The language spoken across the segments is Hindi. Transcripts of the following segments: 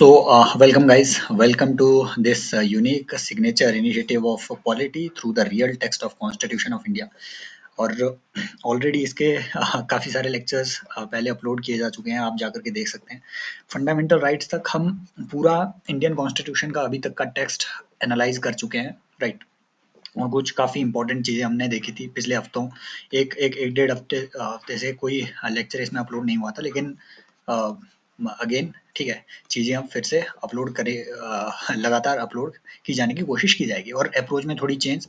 Welcome guys. Welcome to this unique signature initiative of polity through the real text of Constitution of India. और ऑलरेडी इसके काफ़ी सारे लेक्चर्स पहले अपलोड किए जा चुके हैं, आप जाकर के देख सकते हैं। फंडामेंटल राइट्स तक हम पूरा इंडियन कॉन्स्टिट्यूशन का अभी तक का टेक्स्ट एनालाइज कर चुके हैं, राइट। और कुछ काफ़ी इंपॉर्टेंट चीज़ें हमने देखी थी पिछले हफ्तों, एक डेढ़ हफ्ते से कोई लेक्चर इसमें अपलोड नहीं हुआ था, लेकिन अगेन ठीक है, चीज़ें अब फिर से अपलोड करें, लगातार अपलोड की जाने की कोशिश की जाएगी। और अप्रोच में थोड़ी चेंज,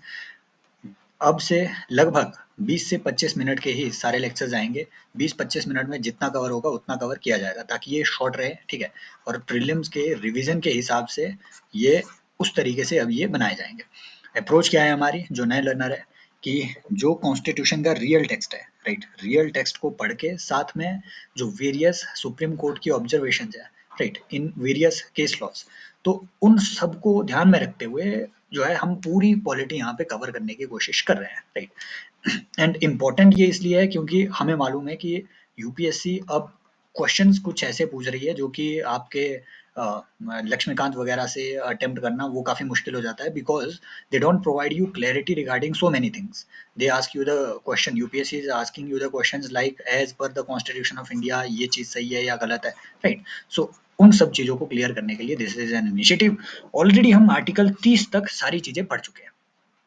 अब से लगभग 20 से 25 मिनट के ही सारे लेक्चर्स आएंगे। 20-25 मिनट में जितना कवर होगा उतना कवर किया जाएगा, ताकि ये शॉर्ट रहे, ठीक है। और प्रीलिम्स के रिवीजन के हिसाब से ये उस तरीके से अब ये बनाए जाएंगे। अप्रोच क्या है हमारी, जो नए लर्नर है, कि जो कॉन्स्टिट्यूशन का रियल टेक्स्ट है, राइट, रियल टेक्स्ट को पढ़ के साथ में जो वेरियस सुप्रीम कोर्ट की ऑब्जर्वेशंस है, right, in various case laws, तो उन सबको ध्यान में रखते हुए जो है हम पूरी पॉलिटी यहाँ पे कवर करने की कोशिश कर रहे हैं, राइट। एंड इम्पोर्टेंट ये इसलिए है क्योंकि हमें मालूम है कि यूपीएससी अब क्वेश्चंस कुछ ऐसे पूछ रही है जो कि आपके लक्ष्मीकांत वगैरह से अटेम्प्ट करना वो काफ़ी मुश्किल हो जाता है, because they don't provide you clarity regarding so many things. They ask you the question, UPSC is asking you the questions like as per the constitution of India ये चीज़ सही है या गलत है, राइट। सो उन सब चीज़ों को क्लियर करने के लिए this is an initiative. Already हम आर्टिकल 30 तक सारी चीज़ें पढ़ चुके हैं,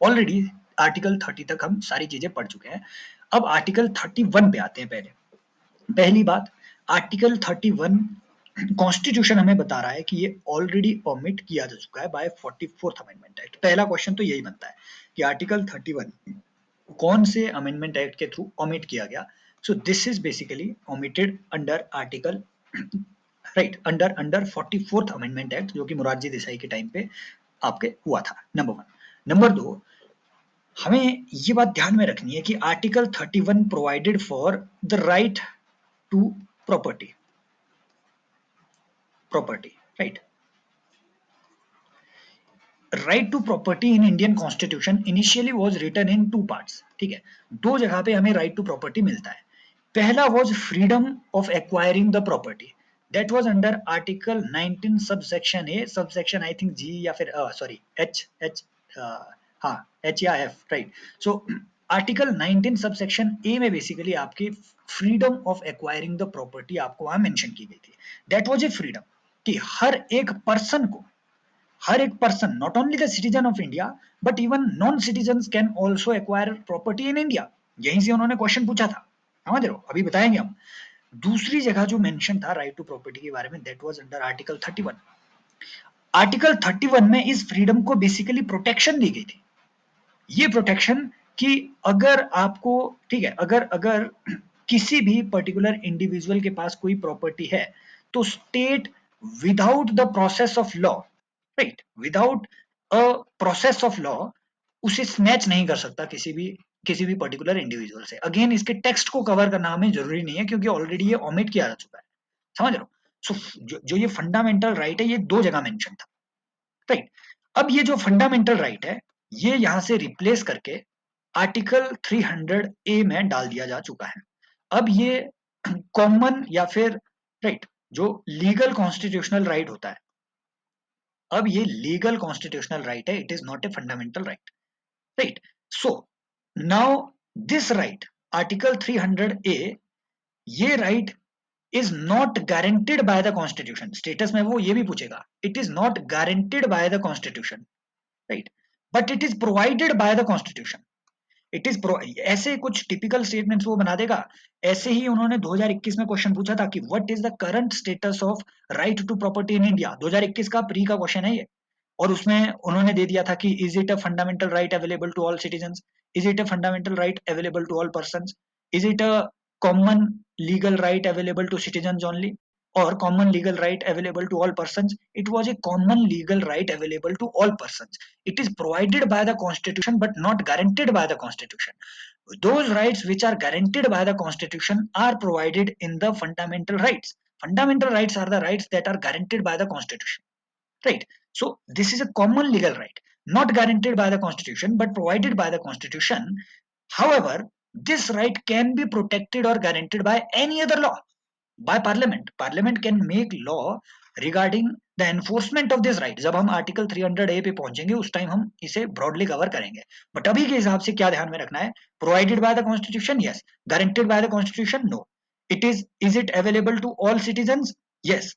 ऑलरेडी आर्टिकल 30 तक हम सारी चीज़ें पढ़ चुके हैं। अब आर्टिकल 31 पे आते हैं। पहली बात, आर्टिकल 31 कॉन्स्टिट्यूशन हमें बता रहा है कि ये ऑलरेडी ओमिट किया जा चुका है बाय 44th अमेंडमेंट एक्ट। पहला क्वेश्चन तो यही बनता है कि आर्टिकल 31 कौन से अमेंडमेंट एक्ट के थ्रू ओमिट किया गया। सो this is basically omitted under article, right, under 44th amendment act, जो कि मोरारजी देसाई के टाइम पे आपके हुआ था, नंबर 1। नंबर 2, हमें ये बात ध्यान में रखनी है कि article 31 provided for the right to property, right. Right to property in Indian constitution initially was written in 2 parts, ठीक है। 2 जगह पे हमें राइट टू प्रॉपर्टी मिलता है। पहला was freedom of acquiring the property, that was under article 19 subsection A, subsection I think G या फिर सॉरी एच एच, हाँ एच या F, right. So article 19 subsection A में बेसिकली आपकी freedom of acquiring the property आपको वहां मेंशन की गई थी। दैट वाज ए फ्रीडम कि हर एक पर्सन को, हर एक person, not only the citizen of India but even non citizen can also acquire property in India. यहीं से उन्होंने क्वेश्चन पूछा था, समझ रहे हो, अभी बताएंगे हम। दूसरी जगह जो मेंशन था राइट टू प्रॉपर्टी के बारे में, that was under article 31। Article 31 में इस फ्रीडम को बेसिकली प्रोटेक्शन दी गई थी। ये प्रोटेक्शन कि अगर आपको, ठीक है, अगर अगर किसी भी पर्टिकुलर इंडिविजुअल के पास कोई प्रॉपर्टी है, तो state without the process of law, right, without a process of law उसे स्नैच नहीं कर सकता किसी भी पर्टिकुलर इंडिविजुअल से। अगेन इसके टेक्स्ट को कवर करना हमें जरूरी नहीं है, क्योंकि ऑलरेडी ये ओमिट किया जा चुका है, समझ रहे हो। सो जो ये फंडामेंटल राइट है, ये 2 जगह मेंशन था, राइट। अब ये जो फंडामेंटल राइट है, ये यहां से रिप्लेस करके आर्टिकल 300 ए में डाल दिया जा चुका है। अब ये कॉमन या फिर, राइट, जो लीगल कॉन्स्टिट्यूशनल राइट होता है, अब ये लीगल कॉन्स्टिट्यूशनल राइट है, it is not a fundamental right, right. So now this right, article 300 ए, ये right is not guaranteed by the constitution. Status में वो ये भी पूछेगा, it is not guaranteed by the constitution, right, but it is provided by the constitution. It is ऐसे कुछ टिपिकल स्टेटमेंट्स वो बना देगा। ऐसे ही उन्होंने 2021 में क्वेश्चन पूछा था कि what is the current status of right to property in India. 2021 का प्री का क्वेश्चन है ये, और उसमें उन्होंने दे दिया था कि is it a fundamental right available to all citizen, is it a fundamental right available to all person, is it a common legal right available to citizen only, or common legal right available to all persons. It was a common legal right available to all persons. It is provided by the constitution but not guaranteed by the constitution. Those rights which are guaranteed by the constitution are provided in the fundamental rights. Fundamental rights are the rights that are guaranteed by the constitution, right? So this is a common legal right, not guaranteed by the constitution but provided by the constitution. However, this right can be protected or guaranteed by any other law, by parliament. Parliament can make law regarding the enforcement of this right, जब हम आर्टिकल 300A पे पहुंचेंगे उस टाइम हम इसे ब्रॉडली कवर करेंगे, बट अभी के हिसाब से क्या ध्यान में रखना है, provided by the constitution, yes, guaranteed by the constitution, no, is it available to all citizens, yes,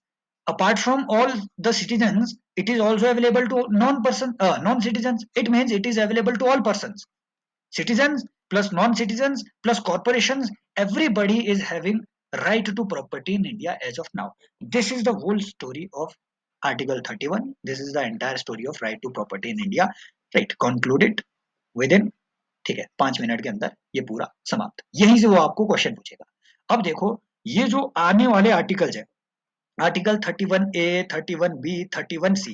apart from all the citizens it is also available to non citizens, it means it is available to all persons, citizens plus non-citizens plus corporations, everybody is having right to property in India as of now. This is the whole story of article 31, this is the entire story of right to property in India, right, concluded within, ठीक है, 5 मिनट के अंदर ये पूरा समाप्त, यहीं से वो आपको क्वेश्चन पूछेगा। अब देखो ये जो आने वाले आर्टिकल्स है, आर्टिकल 31A, 31B, 31C,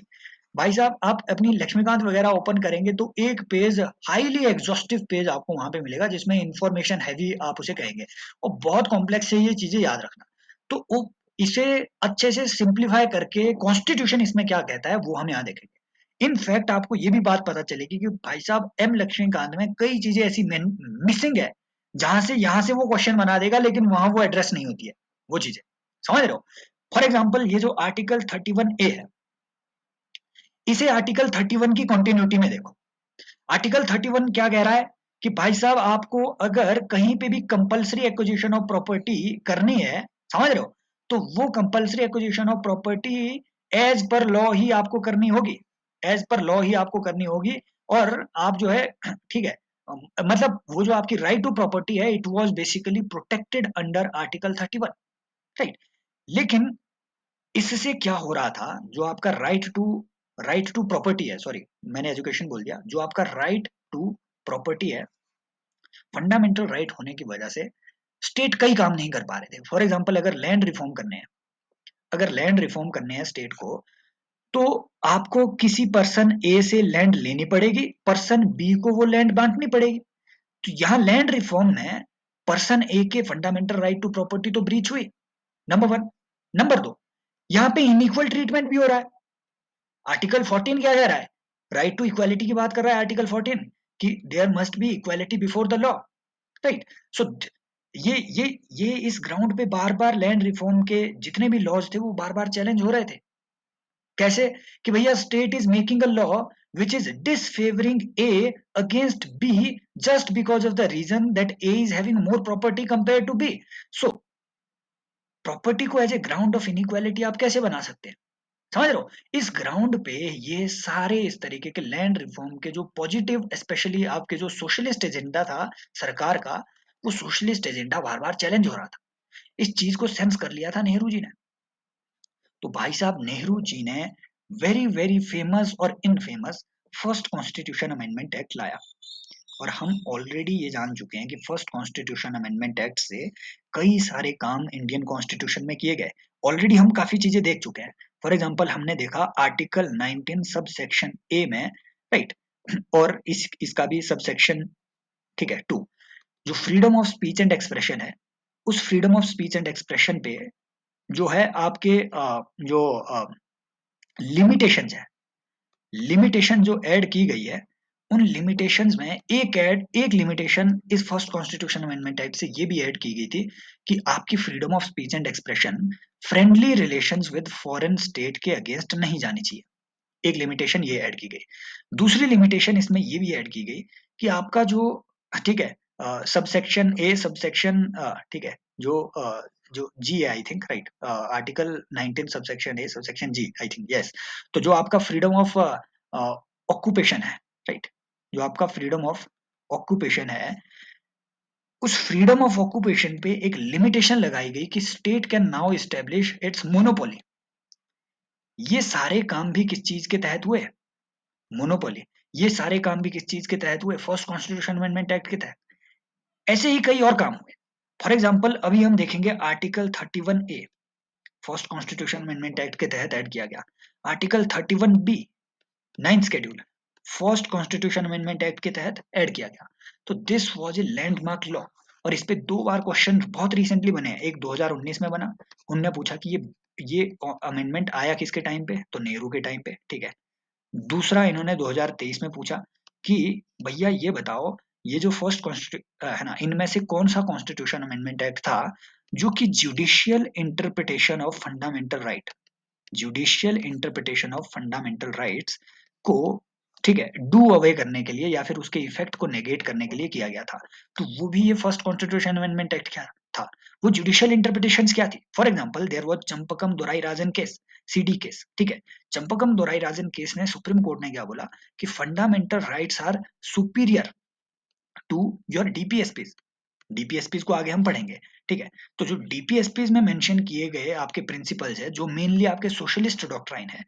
भाई साहब आप अपनी लक्ष्मीकांत वगैरह ओपन करेंगे तो एक पेज, हाईली एग्जॉस्टिव पेज आपको वहां पे मिलेगा जिसमें इंफॉर्मेशन हैवी आप उसे कहेंगे, और बहुत कॉम्प्लेक्स है ये चीजें याद रखना। तो वो इसे अच्छे से सिंप्लीफाई करके कॉन्स्टिट्यूशन इसमें क्या कहता है वो हम यहाँ देखेंगे। इनफैक्ट आपको ये भी बात पता चलेगी कि भाई साहब एम लक्ष्मीकांत में कई चीजें ऐसी मिसिंग है जहां से यहाँ से वो क्वेश्चन बना देगा लेकिन वहां वो एड्रेस नहीं होती है वो चीजें, समझ रहे हो। फॉर एग्जाम्पल ये जो आर्टिकल 31A है, इसे आर्टिकल 31 की कंटिन्यूटी में देखो। आर्टिकल 31 क्या कह रहा है कि भाई साहब आपको अगर कहीं पे भी कंपलसरी एक्विजिशन ऑफ प्रॉपर्टी करनी है, समझ रहे हो, तो वो compulsory acquisition of property as per law ही आपको करनी होगी, एज पर लॉ ही आपको करनी होगी। और आप जो है ठीक है, मतलब वो जो आपकी राइट टू प्रॉपर्टी है it was basically protected under article 31, right. लेकिन इससे क्या हो रहा था, जो आपका राइट टू प्रॉपर्टी है, सॉरी मैंने एजुकेशन बोल दिया, जो आपका राइट टू प्रॉपर्टी है, फंडामेंटल राइट होने की वजह से स्टेट कई काम नहीं कर पा रहे थे। फॉर एग्जांपल अगर लैंड रिफॉर्म करने हैं, अगर लैंड रिफॉर्म करने हैं स्टेट को, तो आपको किसी पर्सन ए से लैंड लेनी पड़ेगी, पर्सन बी को वो लैंड बांटनी पड़ेगी। तो यहाँ लैंड रिफॉर्म में पर्सन ए के फंडामेंटल राइट टू प्रॉपर्टी तो ब्रीच हुई, नंबर वन। नंबर दो, यहाँ पे इनइक्वल ट्रीटमेंट भी हो रहा है। आर्टिकल 14 क्या कह रहा है, राइट टू इक्वालिटी की बात कर रहा है आर्टिकल 14 कि there must be equality before the law, right. So ये ये इस ग्राउंड पे बार बार लैंड रिफॉर्म के जितने भी लॉज थे वो बार बार चैलेंज हो रहे थे। कैसे कि भैया state is making a law which is disfavoring A against B just because of the reason that A is having more property compared to B. So property को as a ground of inequality आप कैसे बना सकते हैं, समझ रहे हो। इस ग्राउंड पे ये सारे इस तरीके के लैंड रिफॉर्म के जो पॉजिटिव, स्पेशली आपके जो सोशलिस्ट एजेंडा था सरकार का, वो सोशलिस्ट एजेंडा बार बार चैलेंज हो रहा था। इस चीज को सेंस कर लिया था नेहरू जी ने। तो भाई साहब नेहरू जी ने वेरी वेरी फेमस और infamous first constitution amendment act लाया। और हम ऑलरेडी ये जान चुके हैं कि फर्स्ट कॉन्स्टिट्यूशन अमेंडमेंट एक्ट से कई सारे काम इंडियन कॉन्स्टिट्यूशन में किए गए, ऑलरेडी हम काफी चीजें देख चुके हैं। फॉर एग्जांपल हमने देखा आर्टिकल 19 सब सेक्शन ए में, राइट, और इसका भी सब सेक्शन, ठीक है, 2, जो freedom of speech and expression है, उस freedom of speech and expression पे जो है आपके जो लिमिटेशन है, लिमिटेशन जो ऐड की गई है, उन लिमिटेशंस में एक लिमिटेशन इस फर्स्ट कॉन्स्टिट्यूशन अमेंडमेंट एक्ट से ये भी ऐड की गई थी कि आपकी freedom of speech and expression friendly relations with foreign state के अगेंस्ट नहीं जानी चाहिए। एक लिमिटेशन ये ऐड की गई। दूसरी लिमिटेशन इसमें ये भी ऐड की गई कि आपका जो, ठीक है, सबसेक्शन ए, सबसेक्शन, ठीक है, जो जी है I think, right, article 19 subsection A subsection G I think, yes. तो जो आपका फ्रीडम ऑफ ऑक्यूपेशन है, राइट, जो आपका फ्रीडम ऑफ ऑक्यूपेशन है, उस फ्रीडम ऑफ ऑक्यूपेशन पे एक लिमिटेशन लगाई गई कि state can now establish it's monopoly. ये सारे काम भी किस चीज के तहत हुए, मोनोपोली। ये सारे काम भी किस चीज के तहत हुए, फर्स्ट कॉन्स्टिट्यूशन अमेंडमेंट एक्ट के तहत। ऐसे ही कई और काम हुए। फॉर एग्जाम्पल अभी हम देखेंगे article 31A first constitution amendment act के तहत ऐड किया गया। Article 31B 9th schedule first constitution amendment act के तहत ऐड किया गया। तो this was a landmark law, और इस पे 2 बार क्वेश्चन बहुत रिसेंटली बने हैं। एक 2019 में बना, उनने पूछा कि ये अमेंडमेंट आया किसके टाइम पे, तो नेहरू के टाइम पे, ठीक है। दूसरा इन्होंने 2023 में पूछा कि भैया ये बताओ, ये जो फर्स्ट कॉन्स्टिट्यूशन है ना, इनमें से कौन सा कॉन्स्टिट्यूशन अमेंडमेंट एक्ट था जो कि judicial interpretation of fundamental right, judicial interpretation of fundamental rights को, ठीक है, डू अवे करने के लिए या फिर उसके इफेक्ट को नेगेट करने के लिए किया गया था। तो वो भी ये फर्स्ट कॉन्स्टिट्यूशन अमेंडमेंट एक्ट क्या था, वो जुडिशियल इंटरप्रिटेशन क्या थी। For example there was Champakam Dorai Rajan case, CD case, ठीक है। चंपकम दोराई राजन केस में सुप्रीम कोर्ट ने क्या बोला कि fundamental rights are superior to your DPSPs. DPSPs को आगे हम पढ़ेंगे, ठीक है। तो जो डीपीएसपीज में मेंशन किए गए आपके प्रिंसिपल्स है, जो मेनली आपके सोशलिस्ट डॉक्ट्राइन है,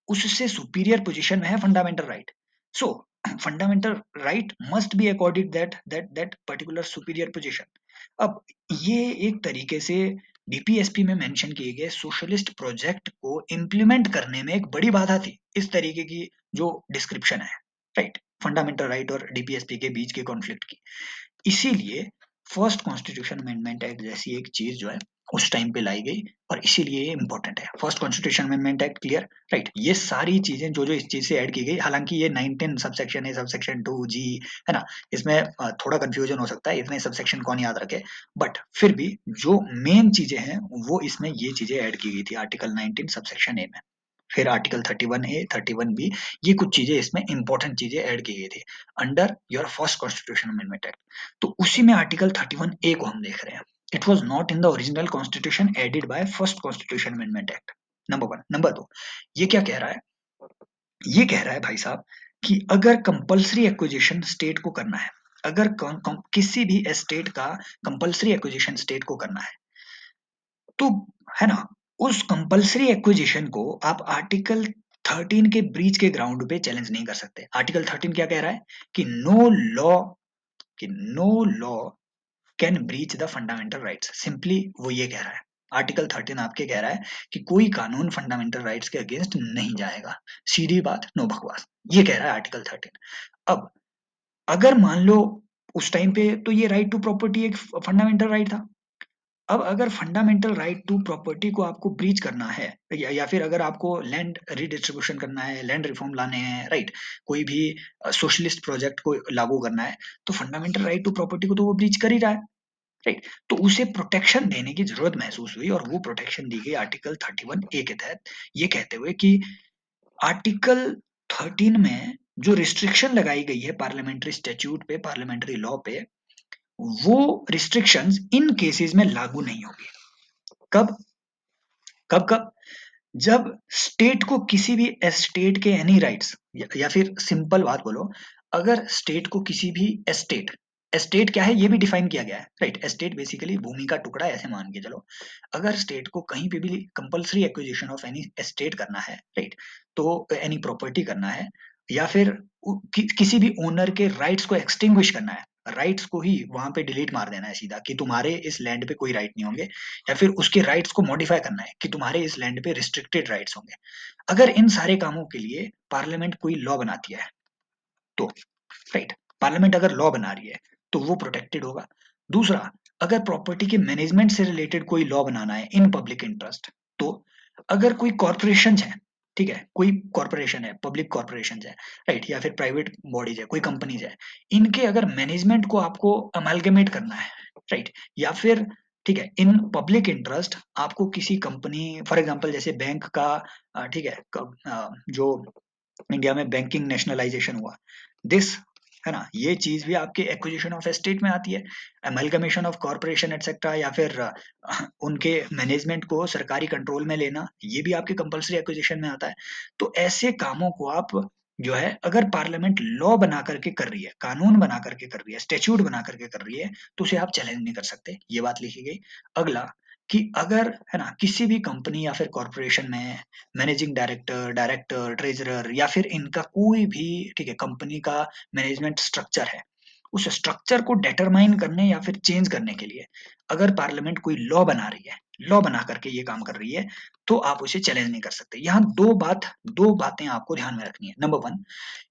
उससे सुपीरियर पोजीशन में है fundamental right. So fundamental right must be according that particular superior position. अब ये एक तरीके से डीपीएसपी में मेंशन किए गए सोशलिस्ट प्रोजेक्ट को इंप्लीमेंट करने में एक बड़ी बाधा थी, इस तरीके की जो डिस्क्रिप्शन है, राइट, फंडामेंटल राइट और डीपीएसपी के बीच के कॉन्फ्लिक्ट की। इसीलिए फर्स्ट कॉन्स्टिट्यूशन अमेंडमेंट एक्ट जैसी एक चीज जो है उस टाइम पे लाई गई, और इसीलिए ये इंपॉर्टेंट है first constitution amendment act. Clear, right. ये सारी चीजें जो जो इस चीज से ऐड की गई, हालांकि ये 19 सबसेक्शन है, सबसेक्शन 2 जी है ना, इसमें थोड़ा कंफ्यूजन हो सकता है, इतने सबसेक्शन कौन याद रखे, बट फिर भी जो मेन चीजें हैं वो इसमें ये चीजें ऐड की गई थी आर्टिकल 19 सबसेक्शन ए में। फिर आर्टिकल 31A 31B, ये कुछ चीजें इसमें इंपॉर्टेंट चीजें ऐड की गई थी under your first constitution amendment act. तो उसी में आर्टिकल 31A को हम देख रहे हैं। It was not in the original constitution added by first constitution amendment act, number one. Number दो, ये क्या कह रहा है, ये कह रहा है भाई साहब कि अगर कंपलसरी एक्विजिशन स्टेट को करना है, अगर किसी भी एस्टेट का कंपलसरी एक्विजिशन स्टेट को करना है, तो है ना, उस कंपलसरी एक्विजिशन को आप आर्टिकल 13 के ब्रीच के ग्राउंड पे चैलेंज नहीं कर सकते। आर्टिकल 13 क्या कह रहा है कि no law can breach the fundamental rights. Simply वो ये कह रहा है, आर्टिकल 13 आपके कह रहा है कि कोई कानून फंडामेंटल राइट्स के अगेंस्ट नहीं जाएगा। सीधी बात, नो बकवास, ये कह रहा है आर्टिकल 13। अब अगर मान लो उस टाइम पे तो ये राइट टू प्रॉपर्टी एक फंडामेंटल राइट था। अब अगर फंडामेंटल राइट टू प्रॉपर्टी को आपको ब्रीच करना है, या फिर अगर आपको लैंड रिडिस्ट्रीब्यूशन करना है, लैंड रिफॉर्म लाने हैं, राइट, कोई भी सोशलिस्ट प्रोजेक्ट को लागू करना है, तो फंडामेंटल राइट टू प्रॉपर्टी को तो वो ब्रीच कर ही रहा है, राइट। तो उसे प्रोटेक्शन देने की जरूरत महसूस हुई, और वो प्रोटेक्शन दी गई आर्टिकल 31A के तहत, ये कहते हुए कि आर्टिकल 13 में जो रिस्ट्रिक्शन लगाई गई है पार्लियामेंट्री स्टैट्यूट पे, पार्लियामेंट्री लॉ पे, वो रिस्ट्रिक्शंस इन केसेस में लागू नहीं होगी। कब कब कब जब स्टेट को किसी भी एस्टेट के एनी राइट्स, या फिर सिंपल बात बोलो, अगर स्टेट को किसी भी एस्टेट, एस्टेट क्या है ये भी डिफाइन किया गया है, राइट। एस्टेट बेसिकली भूमि का टुकड़ा ऐसे मान के चलो। अगर स्टेट को कहीं पे भी compulsory acquisition of any estate करना है, राइट, तो एनी प्रॉपर्टी करना है, या फिर किसी भी ओनर के राइट्स को एक्सटिंग्विश करना है, राइट्स को ही वहां पे डिलीट मार देना है सीधा कि तुम्हारे इस लैंड पे कोई राइट नहीं होंगे, या फिर उसके राइट्स को मॉडिफाई करना है कि तुम्हारे इस लैंड पे रिस्ट्रिक्टेड राइट्स होंगे। अगर इन सारे कामों के लिए पार्लियामेंट कोई लॉ बनाती है, तो राइट, पार्लियामेंट अगर लॉ बना रही है तो वो प्रोटेक्टेड होगा। दूसरा, अगर प्रॉपर्टी के मैनेजमेंट से रिलेटेड कोई लॉ बनाना है इन पब्लिक इंटरेस्ट, तो अगर कोई कॉर्पोरेशन है, ठीक है, कोई कॉर्पोरेशन है, पब्लिक कॉर्पोरेशन है, राइट, या फिर प्राइवेट बॉडीज है, कोई कंपनीज है, इनके अगर मैनेजमेंट को आपको अमेलगमेट करना है, राइट, या फिर ठीक है, इन पब्लिक इंटरेस्ट आपको किसी कंपनी, फॉर एग्जांपल जैसे बैंक का, ठीक है, जो इंडिया में बैंकिंग नेशनलाइजेशन हुआ, दिस, है ना, ये चीज भी आपके एक्विजिशन ऑफ एस्टेट में आती है। अमेलगमेशन ऑफ कॉर्पोरेशन एटसेट्रा, या फिर उनके मैनेजमेंट को सरकारी कंट्रोल में लेना, ये भी आपके कंपलसरी एक्विजिशन में आता है। तो ऐसे कामों को आप जो है, अगर पार्लियामेंट लॉ बना करके कर रही है, कानून बना करके कर रही है, स्टेच्यूट बना करके कर रही है, तो उसे आप चैलेंज नहीं कर सकते, ये बात लिखी गई। अगला, कि अगर है ना किसी भी कंपनी या फिर कॉर्पोरेशन में मैनेजिंग डायरेक्टर, डायरेक्टर, ट्रेजरर, या फिर इनका कोई भी, ठीक है, कंपनी का मैनेजमेंट स्ट्रक्चर है, उस स्ट्रक्चर को डिटरमाइन करने या फिर चेंज करने के लिए अगर पार्लियामेंट कोई लॉ बना रही है, लॉ बना करके ये काम कर रही है, तो आप उसे चैलेंज नहीं कर सकते। यहाँ दो बातें आपको ध्यान में रखनी है। नंबर वन,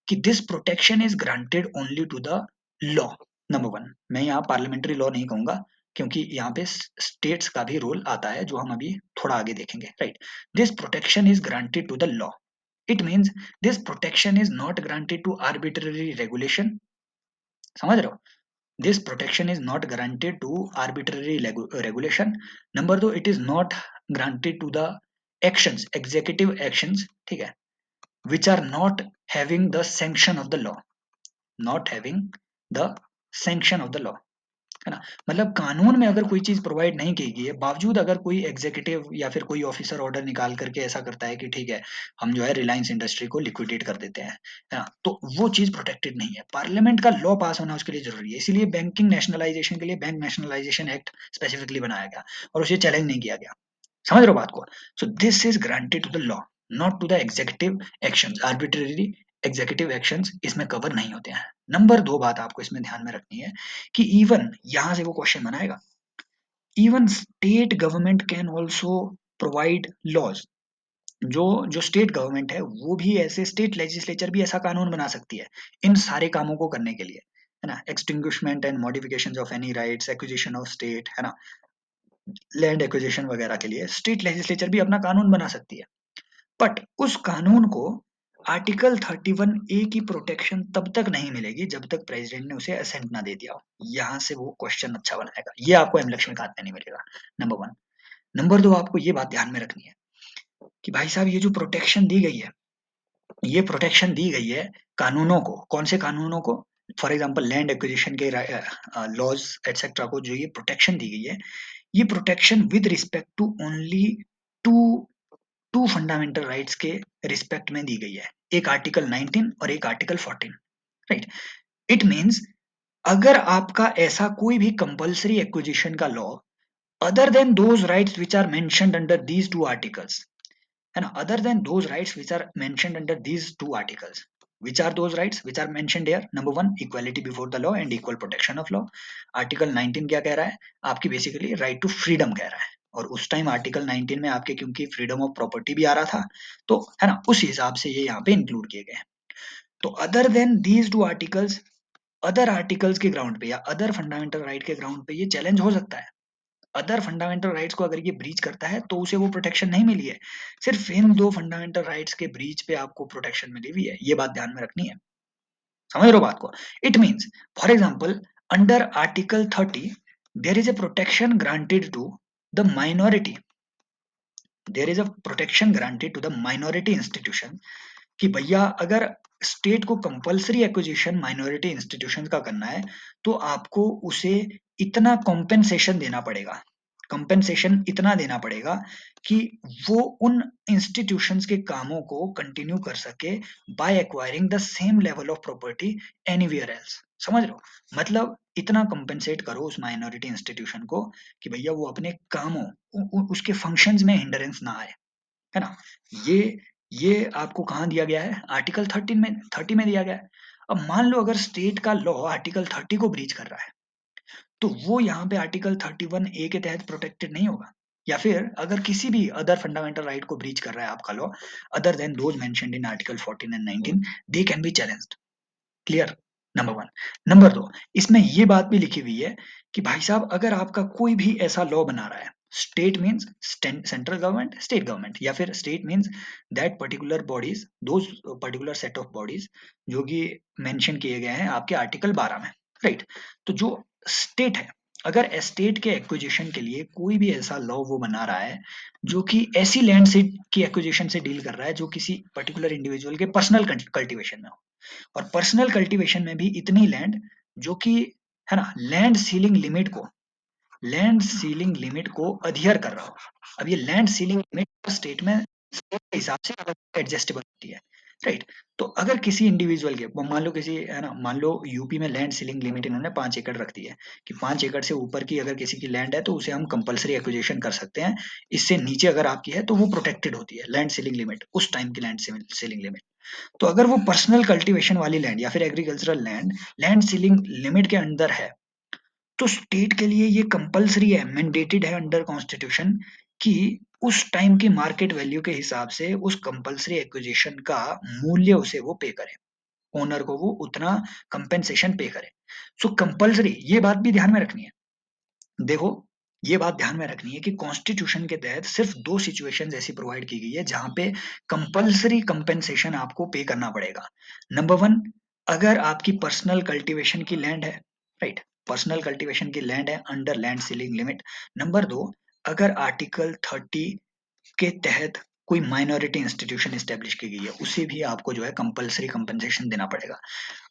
कि this protection is granted only to the law. Number one, मैं यहाँ पार्लियामेंट्री लॉ नहीं कहूंगा, क्योंकि यहाँ पे स्टेट्स का भी रोल आता है, जो हम अभी थोड़ा आगे देखेंगे, right. This protection is granted to the law. It means this protection is not granted to arbitrary regulation. समझ रहे हो? This protection is not granted to arbitrary regulation. Number दो, it is not granted to the actions, executive actions, ठीक है, which are not having the sanction of the law, not having the sanction of the law, है ना। मतलब कानून में अगर कोई चीज प्रोवाइड नहीं की गई है, बावजूद अगर कोई एग्जीक्यूटिव या फिर कोई ऑफिसर ऑर्डर निकाल करके ऐसा करता है कि ठीक है हम जो है रिलायंस इंडस्ट्री को लिक्विडेट कर देते हैं, है ना, तो वो चीज प्रोटेक्टेड नहीं है। पार्लियामेंट का लॉ पास होना उसके लिए जरूरी है, इसीलिए बैंकिंग नेशनलाइजेशन के लिए बैंक नेशनलाइजेशन एक्ट स्पेसिफिकली बनाया गया और उसे चैलेंज नहीं किया गया। समझ रहे हो बात को? So this is granted to the law, not to the executive actions. Arbitrary executive actions इसमें कवर नहीं होते हैं। नंबर 2 बात आपको इसमें ध्यान में रखनी है कि इवन यहां से वो क्वेश्चन बनाएगा, even state government can also provide laws. जो जो स्टेट गवर्नमेंट है वो भी ऐसे, स्टेट लेजिस्लेचर भी ऐसा कानून बना सकती है इन सारे कामों को करने के लिए, है ना। Extinguishment and modification of any rights, acquisition of state, है ना, लैंड एक्विजिशन वगैरह के लिए स्टेट लेजिस्लेचर भी अपना कानून बना सकती है। बट उस कानून को आर्टिकल 31 ए की प्रोटेक्शन तब तक नहीं मिलेगी जब तक प्रेसिडेंट ने उसे असेंट ना दे दिया हो। यहां से वो क्वेश्चन अच्छा बनाएगा, ये आपको एम लक्ष्मीकांत में नहीं मिलेगा, नंबर 1। नंबर 2, आपको ये बात ध्यान में रखनी है कि भाई साहब ये जो प्रोटेक्शन दी गई है, ये प्रोटेक्शन दी गई है कानूनों को, कौन से कानूनों को? फॉर एग्जाम्पल लैंड एक्विजिशन के लॉज एटसेट्रा को जो ये प्रोटेक्शन दी गई है, ये protection with respect to only to to fundamental rights के रिस्पेक्ट में दी गई है, एक आर्टिकल 19 और एक आर्टिकल 14, राइट। इट मींस अगर आपका ऐसा कोई भी कंपल्सरी एक्विजिशन का law other than those rights which are mentioned under these two articles, है ना, other than those rights which are mentioned under these two articles, which are those rights which are mentioned here? Number 1, equality before the law and equal protection of law. Article 19 क्या कह रहा है? आपकी बेसिकली राइट टू फ्रीडम कह रहा है, और उस टाइम आर्टिकल 19 में आपके क्योंकि फ्रीडम ऑफ प्रॉपर्टी भी आ रहा था, तो है ना, उस हिसाब से ये यहाँ पे इंक्लूड किए गए हैं। तो other than these two articles, other articles के ग्राउंड पे या अदर फंडामेंटल राइट के ग्राउंड पे ये चैलेंज हो सकता है। अदर फंडामेंटल राइट्स को अगर ये ब्रीच करता है तो उसे वो प्रोटेक्शन नहीं मिली है, सिर्फ इन 2 फंडामेंटल राइट्स के ब्रीच पे आपको प्रोटेक्शन मिली हुई है, ये बात ध्यान में रखनी है। समझ रहे हो बात को? It means for example under article 30 there is a protection granted to the minority, there is a protection granted to the minority institution, कि भैया अगर स्टेट को कंपलसरी एक्विजिशन माइनॉरिटी इंस्टीट्यूशन का करना है तो आपको उसे इतना कॉम्पेंसेशन देना पड़ेगा, कंपेंसेशन इतना देना पड़ेगा कि वो उन इंस्टीट्यूशंस के कामों को कंटिन्यू कर सके by acquiring the same level of property anywhere else. समझ रहे हो? मतलब इतना कंपेंसेट करो उस माइनॉरिटी इंस्टीट्यूशन को कि भैया वो अपने कामों उसके फंक्शंस में हिंडरेंस ना आए, है ना। ये ये आपको कहाँ दिया गया है? आर्टिकल 30 में दिया गया है। अब मान लो अगर स्टेट का लॉ आर्टिकल 30 को ब्रीच कर रहा है तो वो यहाँ पे आर्टिकल 31 ए के तहत प्रोटेक्टेड नहीं होगा, या फिर अगर किसी भी अदर फंडामेंटल राइट को ब्रीच कर रहा है आपका law other than those mentioned in article 14 and 19, they can be challenged. Clear? Number 1। Number 2, इसमें ये बात भी लिखी हुई है कि भाई साहब अगर आपका कोई भी ऐसा लॉ बना रहा है, state means central government, state government, या फिर state means that particular bodies, those particular set of bodies जो कि मेंशन किए गए हैं आपके आर्टिकल 12 में, राइट। तो जो स्टेट है, अगर स्टेट के एक्विजिशन के लिए कोई भी ऐसा लॉ वो बना रहा है जो कि ऐसी लैंड से की एक्विजिशन से डील कर रहा है जो किसी पर्टिकुलर इंडिविजुअल के पर्सनल कल्टीवेशन में हो, और पर्सनल कल्टीवेशन में भी इतनी लैंड जो कि, है ना, लैंड सीलिंग लिमिट को अधीयर कर रहा हो। अब ये लैंड सीलिंग लिमिट स्टेट में स्टेट के हिसाब से एडजस्टेबल होती है, राइट। तो अगर किसी इंडिविजुअल के, मान लो किसी, है ना, मान लो यूपी में लैंड सीलिंग लिमिट इन्होंने 5 एकड़ रख दी है कि 5 एकड़ से ऊपर की अगर किसी की लैंड है तो उसे हम कंपलसरी एक्विजिशन कर सकते हैं, इससे नीचे अगर आपकी है तो वो प्रोटेक्टेड होती है लैंड सीलिंग लिमिट, उस टाइम की लैंड सीलिंग लिमिट। तो अगर वो पर्सनल कल्टीवेशन वाली लैंड या फिर agricultural land land ceiling limit के अंदर है तो स्टेट के लिए ये कंपलसरी है, मैंडेटेड है अंडर कॉन्स्टिट्यूशन कि उस टाइम की मार्केट वैल्यू के हिसाब से उस कंपलसरी एक्विजिशन का मूल्य उसे वो पे करे, ओनर को वो उतना कंपेंसेशन पे करे। सो कंपलसरी, ये बात भी ध्यान में रखनी है। देखो ये बात ध्यान में रखनी है कि कॉन्स्टिट्यूशन के तहत सिर्फ 2 सिचुएशंस ऐसी प्रोवाइड की गई है जहां पे कंपलसरी कंपेंसेशन आपको पे करना पड़ेगा। नंबर 1, अगर आपकी पर्सनल कल्टीवेशन की लैंड है, राइट, पर्सनल कल्टीवेशन की लैंड है under land ceiling limit. Number 2, अगर आर्टिकल 30 के तहत कोई माइनॉरिटी इंस्टीट्यूशन एस्टेब्लिश की गई है, उसे भी आपको जो है कंपलसरी कंपनसेशन देना पड़ेगा।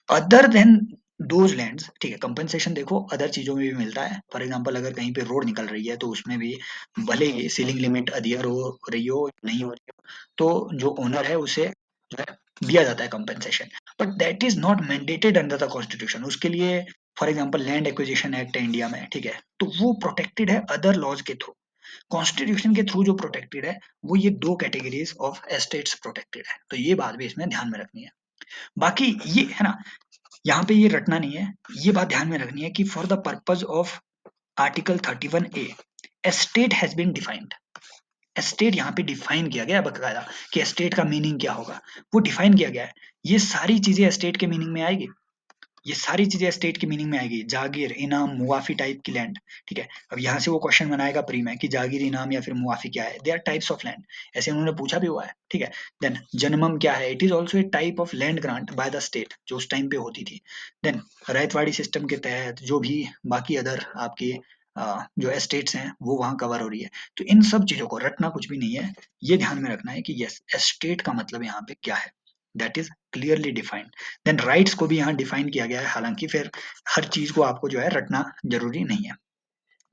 अदर देन दोज लैंड्स, ठीक है, कंपनसेशन देखो अदर चीजों में भी मिलता है। फॉर एग्जांपल अगर कहीं पे रोड निकल रही है तो उसमें भी भले ही सीलिंग लिमिट अदियर हो रही हो नहीं हो रही हो, तो जो ओनर है उसे जो है दिया जाता है compensation, but that is not mandated under the constitution. उसके लिए for example land acquisition act है इंडिया में, ठीक है, तो वो प्रोटेक्टेड है अदर लॉज के थ्रू। कॉन्स्टिट्यूशन के थ्रू जो प्रोटेक्टेड है वो ये दो कैटेगरीज ऑफ एस्टेट्स प्रोटेक्टेड है, तो ये बात भी इसमें ध्यान में रखनी है। बाकी ये है ना, यहाँ पे ये रटना नहीं है, ये बात ध्यान में रखनी है कि for the purpose of article 31A estate has been defined. Estate यहाँ पे डिफाइन किया गया है बकायदा कि एस्टेट का मीनिंग क्या होगा, वो डिफाइन किया गया है। ये सारी चीजें एस्टेट के मीनिंग में आएगी, ये सारी चीजें स्टेट की मीनिंग में आएगी। जागीर, इनाम, मुआफी टाइप की लैंड, ठीक है। अब यहाँ से वो क्वेश्चन बनाएगा प्री में कि जागीर, इनाम या फिर मुआफी क्या है, they are types of land, ऐसे उन्होंने पूछा भी हुआ है, ठीक है। देन जन्मम क्या है, it is also a type of land grant by the state जो उस टाइम पे होती थी। देन रैयतवाड़ी सिस्टम के तहत जो भी बाकी अदर आपके जो एस्टेट्स हैं वो वहां कवर हो रही है। तो इन सब चीजों को रटना कुछ भी नहीं है, ये ध्यान में रखना है कि यस एस्टेट का मतलब यहाँ पे क्या है, that is clearly defined. Then rights को भी यहाँ डिफाइन किया गया है, हालांकि फिर हर चीज को आपको जो है रटना जरूरी नहीं है।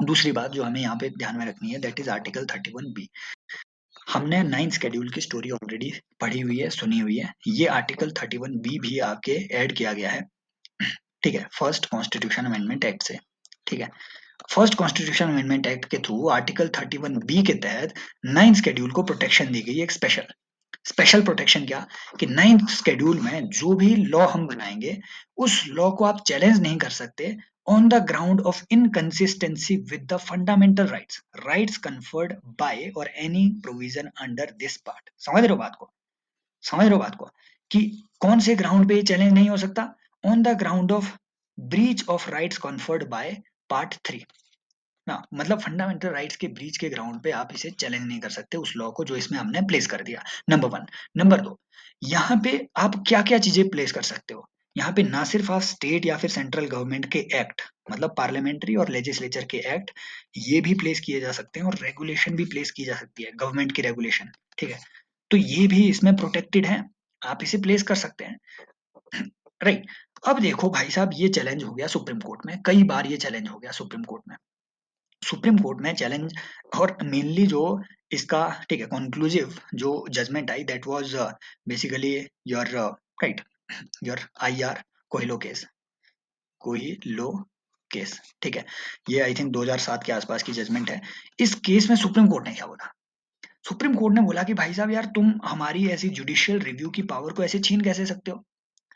दूसरी बात जो हमें यहाँ पे ध्यान में रखनी है दैट इज आर्टिकल 31B। हमने 9th शेड्यूल की स्टोरी ऑलरेडी पढ़ी हुई है, सुनी हुई है, ये आर्टिकल 31B भी आपके ऐड किया गया है, ठीक है, फर्स्ट कॉन्स्टिट्यूशन अमेंडमेंट एक्ट से, ठीक है। फर्स्ट कॉन्स्टिट्यूशन अमेंडमेंट एक्ट के थ्रू आर्टिकल 31B के तहत 9th शेड्यूल को प्रोटेक्शन दी गई, एक स्पेशल स्पेशल प्रोटेक्शन। क्या कि 9th शेड्यूल में जो भी लॉ हम बनाएंगे उस लॉ को आप चैलेंज नहीं कर सकते on the ground of inconsistency with the fundamental rights conferred by और any provision under this part. समझ रहे हो बात को, समझ रहे हो बात को, कि कौन से ग्राउंड पे चैलेंज नहीं हो सकता, on the ground of breach of rights conferred by part 3 ना, मतलब फंडामेंटल राइट्स के ब्रीच के ग्राउंड पे आप इसे चैलेंज नहीं कर सकते उस लॉ को जो इसमें हमने प्लेस कर दिया, नंबर 1। नंबर 2, यहाँ पे आप क्या क्या चीजें प्लेस कर सकते हो, यहाँ पे ना सिर्फ आप स्टेट या फिर सेंट्रल गवर्नमेंट के एक्ट, मतलब पार्लियामेंट्री और लेजिस्लेचर के एक्ट, ये भी प्लेस किए जा सकते हैं और रेगुलेशन भी प्लेस की जा सकती है, गवर्नमेंट की रेगुलेशन, ठीक है, तो ये भी इसमें प्रोटेक्टेड है, आप इसे प्लेस कर सकते हैं। राइट। अब देखो भाई साहब, ये चैलेंज हो गया सुप्रीम कोर्ट में, कई बार ये चैलेंज हो गया सुप्रीम कोर्ट में। सुप्रीम कोर्ट में चैलेंज और मेनली जो इसका, ठीक है, कंक्लूसिव जो जजमेंट आई that was basically your right, your IR Coelho case, Coelho case, ठीक है, ये आई थिंक 2007 के आसपास की जजमेंट है। इस केस में सुप्रीम कोर्ट ने क्या बोला, सुप्रीम कोर्ट ने बोला कि भाई साहब यार, तुम हमारी ऐसी जुडिशियल रिव्यू की पावर को ऐसे छीन कैसे सकते हो,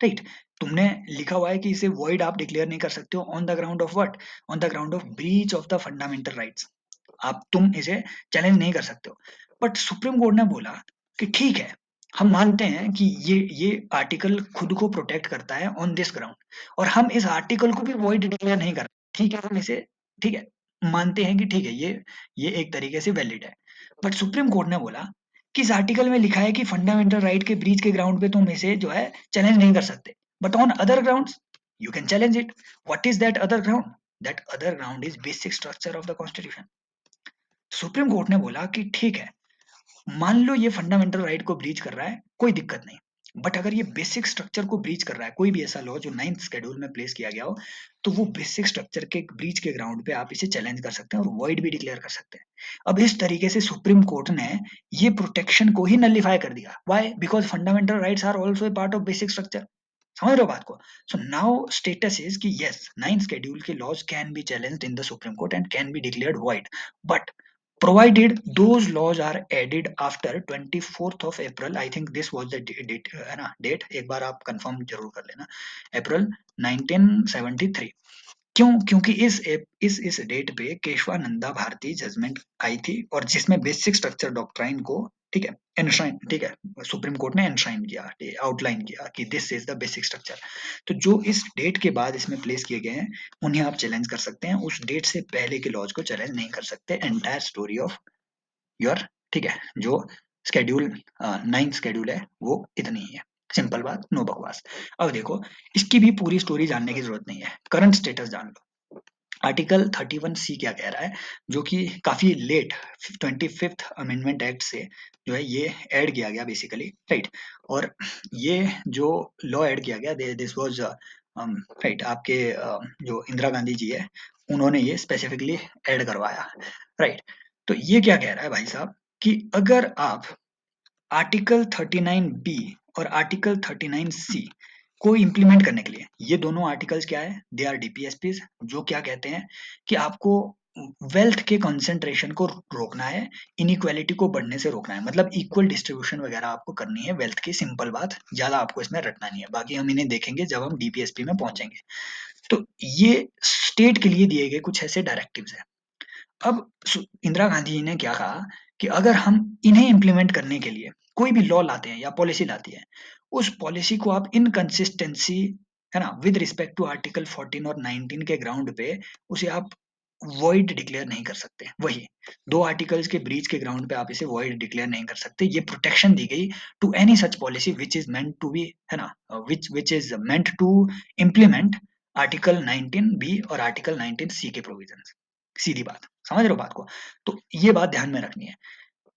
राइट। तुमने लिखा हुआ है कि इसे वॉइड आप डिक्लेयर नहीं कर सकते हो on the ground of what, on the ground of breach of the fundamental rights, आप तुम इसे चैलेंज नहीं कर सकते हो। बट सुप्रीम कोर्ट ने बोला कि ठीक है, हम मानते हैं कि ये आर्टिकल खुद को प्रोटेक्ट करता है ऑन दिस ग्राउंड, और हम इस आर्टिकल को भी वॉइड डिक्लेयर नहीं कर, ठीक है, हम इसे, ठीक है, मानते हैं कि ठीक है, ये एक तरीके से वैलिड है। बट सुप्रीम कोर्ट ने बोला कि इस आर्टिकल में लिखा है कि फंडामेंटल राइट के ब्रीच के ग्राउंड पे तुम इसे जो है चैलेंज नहीं कर सकते, but on other grounds you can challenge it. What is that other ground, that other ground is basic structure of the constitution. Supreme court ने बोला कि ठीक है, मान लो ये फंडामेंटल राइट को ब्रीच कर रहा है, कोई दिक्कत नहीं, बट अगर ये बेसिक स्ट्रक्चर को ब्रीच कर रहा है, कोई भी ऐसा लॉ जो 9th शेड्यूल में प्लेस किया गया हो, तो वो बेसिक स्ट्रक्चर के ब्रीच के ग्राउंड पे आप इसे चैलेंज कर सकते हैं और वॉइड भी डिक्लेयर कर सकते हैं। अब इस तरीके से सुप्रीम कोर्ट ने ये प्रोटेक्शन को ही नलिफाई कर दिया। Why? Because fundamental rights are also a part of basic structure. समझ रहे हो बात को? सो नाउ स्टेटस इज कि यस, 9th शेड्यूल के laws can be challenged in the Supreme Court and can be declared void, but provided those laws are added after 24th of April, I think this was the date, है ना, डेट एक बार आप कंफर्म जरूर कर लेना, अप्रैल 1973। क्यों? क्योंकि इस डेट पे केशवानंदा भारती जजमेंट आई थी और जिसमें बेसिक स्ट्रक्चर डॉक्ट्राइन को, ठीक है, एनश्राइन, ठीक है, सुप्रीम कोर्ट ने एनश्राइन किया, आउटलाइन किया कि this is the basic structure. तो जो इस डेट के बाद इसमें प्लेस किए गए हैं उन्हें आप चैलेंज कर सकते हैं, उस डेट से पहले के लॉज को चैलेंज नहीं कर सकते। एंटायर स्टोरी ऑफ योर, ठीक है, जो स्केड्यूल 9th शेड्यूल है वो इतनी ही है, सिंपल बात, नो बकवास। अब देखो, इसकी भी पूरी स्टोरी जानने की जरूरत नहीं है, करंट स्टेटस जान लो। आर्टिकल 31C क्या कह रहा है, जो कि काफी लेट 25th अमेंडमेंट एक्ट से जो है ये ऐड किया गया बेसिकली, राइट। और ये जो लॉ ऐड किया गया, दिस वाज राइट, आपके जो इंदिरा गांधी जी है उन्होंने ये स्पेसिफिकली ऐड करवाया, राइट। तो ये क्या कह रहा है भाई साहब कि अगर आप आर्टिकल 39B और आर्टिकल 39C को इम्प्लीमेंट करने के लिए, ये दोनों आर्टिकल्स क्या है, दे आर डीपीएसपीज, जो क्या कहते हैं कि आपको वेल्थ के कंसंट्रेशन को रोकना है, इनइक्वालिटी को बढ़ने से रोकना है, मतलब इक्वल डिस्ट्रीब्यूशन वगैरह आपको करनी है वेल्थ की, सिंपल बात, ज्यादा आपको इसमें रटना नहीं है, बाकी हम इन्हें देखेंगे जब हम डीपीएसपी में पहुंचेंगे। तो ये स्टेट के लिए दिए गए कुछ ऐसे डायरेक्टिव्स है। अब इंदिरा गांधी जी ने क्या कहा कि अगर हम इन्हें इम्प्लीमेंट करने के लिए कोई भी लॉ लाते हैं या पॉलिसी लाती है, उस पॉलिसी को आप इनकंसिस्टेंसी, है ना, विद रिस्पेक्ट टू आर्टिकल 14 और 19 के ग्राउंड पे उसे आप वॉइड डिक्लेयर नहीं कर सकते। वही दो आर्टिकल्स के ब्रीच के ग्राउंड पे आप इसे वॉइड डिक्लेयर नहीं कर सकते। ये प्रोटेक्शन दी गई to any such policy which is meant to be, है ना, which is meant to implement article 19B और आर्टिकल 19C के प्रोविजंस। सीधी बात, समझ रहे हो बात को? तो ये बात ध्यान में रखनी है।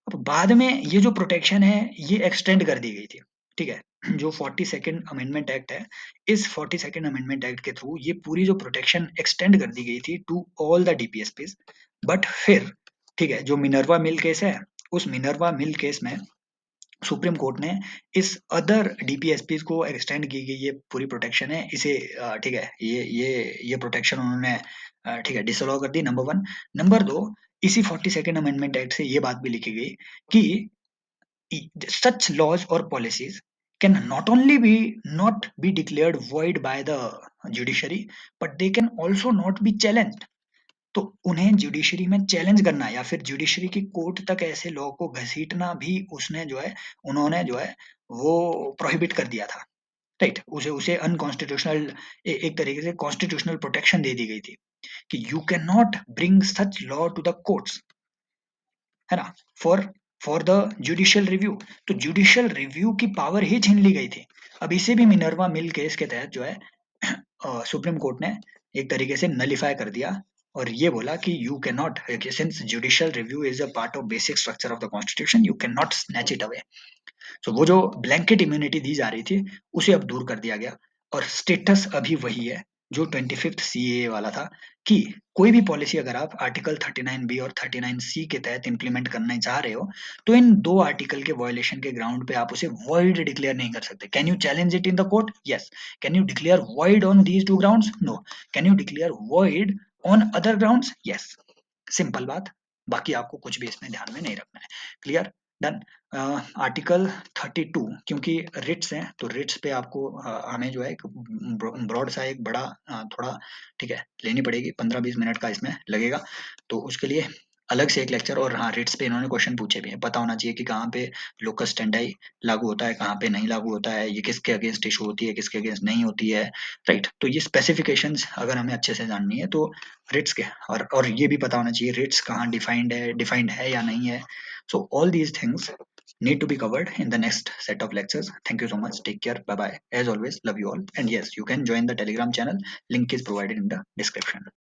अब बाद में ये जो प्रोटेक्शन है ये एक्सटेंड कर दी गई थी, ठीक है। जो 42nd अमेंडमेंट एक्ट है, इस 42nd अमेंडमेंट एक्ट के थ्रू ये पूरी जो प्रोटेक्शन एक्सटेंड कर दी गई थी to all the DPSPs. But फिर, ठीक है, जो मिनर्वा मिल केस है, उस मिनर्वा मिल केस में सुप्रीम कोर्ट ने इस अदर डीपीएसपीज को एक्सटेंड की गई ये पूरी प्रोटेक्शन है, इसे ठीक है, ये प्रोटेक्शन उन्होंने ठीक है डिसअलाउ कर दी, नंबर वन। नंबर दो, इसी 42nd अमेंडमेंट एक्ट से ये बात भी लिखी गई कि such laws or policies can not only be not be declared void by the judiciary but they can also not be challenged। तो उन्हें जुडिशरी में चैलेंज करना या फिर जुडिशरी की कोर्ट तक ऐसे लॉ को घसीटना भी उसने जो है, उन्होंने जो है वो प्रोहिबिट कर दिया था, राइट। उसे उसे अनकॉन्स्टिट्यूशनल, एक तरीके से कॉन्स्टिट्यूशनल प्रोटेक्शन दे दी गई थी कि you can not bring such law to the courts, है ना, for for the judicial review. तो जुडिशियल रिव्यू की पावर ही छीन ली गई थी। अब इसे भी मिनर्वा मिल केस के तहत जो है सुप्रीम कोर्ट ने एक तरीके से नलिफाई कर दिया और ये बोला कि you can not, since judicial review is a part of basic structure of the constitution, you can not snatch it away. So वो जो ब्लैंकेट इम्यूनिटी दी जा रही थी उसे अब दूर कर दिया गया और स्टेटस अभी वही है जो 25th CAA वाला था कि कोई भी पॉलिसी अगर आप आर्टिकल 39B और 39C के तहत इंप्लीमेंट करना चाह रहे हो तो इन दो आर्टिकल के वायलेशन के ग्राउंड पे आप उसे वॉइड डिक्लेयर नहीं कर सकते। Can you challenge it in the court? Yes. Can you declare void on these two grounds? No. Can you declare void on other grounds? Yes. Simple बात, बाकी आपको कुछ भी इसमें ध्यान में नहीं रखना है। क्लियर? डन। आर्टिकल 32, क्योंकि रिट्स हैं तो रिट्स पे आपको हमें जो है एक ब्रॉड सा एक बड़ा थोड़ा, ठीक है, लेनी पड़ेगी, 15-20 मिनट का इसमें लगेगा, तो उसके लिए अलग से एक लेक्चर। और हाँ, रिट्स पे इन्होंने क्वेश्चन पूछे भी हैं, पता होना चाहिए कि कहाँ पे लोकस स्टैंडाई लागू होता है, कहाँ पे नहीं लागू होता है, ये किसके अगेंस्ट इशू होती है, किसके अगेंस्ट नहीं होती है, राइट। तो ये स्पेसिफिकेशंस अगर हमें अच्छे से जाननी है तो रिट्स के, और ये भी पता होना चाहिए रिट्स कहाँ डिफाइंड है या नहीं है। So all these things need to be covered in the next set of lectures. Thank you so much. Take care. Bye bye. As always, love you all. And yes, you can join the Telegram channel. Link is provided in the description.